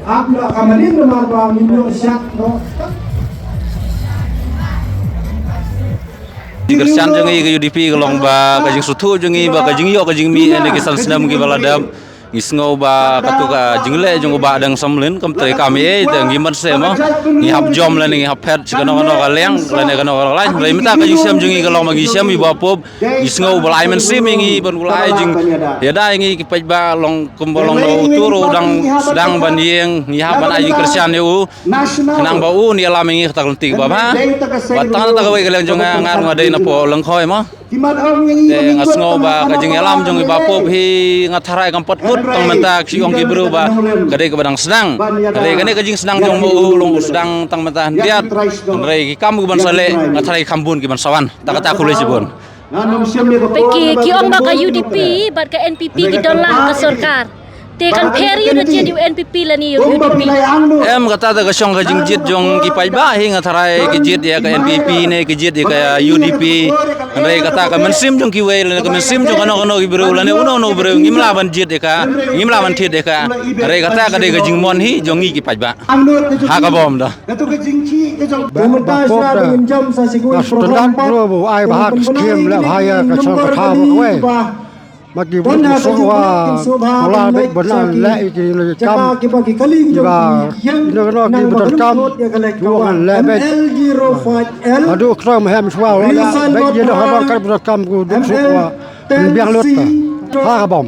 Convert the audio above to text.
Abla kamalin naman ba ninyo siya no? Kersan jangi ke UDP ke long ba ke jing sutu jangi ba ke jing yo ke jing mi ene ke san senam ke baladam ngisngau ba katu ka jingle jung ba dang samlin kam tre kami dang giman se mo ni hab jom la ni hab pet chikano no ka leng la ne kano la lai minta ka jing sem jangi ke long ma gi sem i ba pop ngisngau ba lai men sim ngi ban ulai jing ya da ngi ki pej ba long kum ba long no turu dang sedang ban yeng ni hab ban ai kersan yo nang ba u ni alam ngi tak lentik ba ba tan ta ka we ke leng jong ngar ngadai na po leng khoi mo de ngasngo ba ka jing alam jong ba pop hi ngatharai kam pot put tong menta ki ong ki bru ba kadai ke badang sedang kadai kene ka jing sedang jong mo long sedang tang menta diat rei ki kam ku ban sale ngatharai kambun ki ban sawan ta kata khule sibun Peki kiong ba ka UDP bat ka NPP ki dolah ka sarkar tekan period je di NPP la ni UDP em kata ta ka syong ka jing jit jong ki pai ba hi ngatharai ki jit ya ka NPP ne ki jit ya ka UDP rei kata ka mensim jong ki we la ka mensim jong kano ki bru la ne uno no bru ngimla ban jit ya ka ngimla ban thit ya ka rei kata ka de ka jing mon hi jong ki pai ba ha ka bom da Standard global ai bahag skim la bahaya ka chong ka thaw ka we magi bu so wa pola be banan la ki kam ba no no ki betul kam du kan la be adu kram ham shwa la be ye no ha ka betul kam ku du so wa biang lot ha ka bom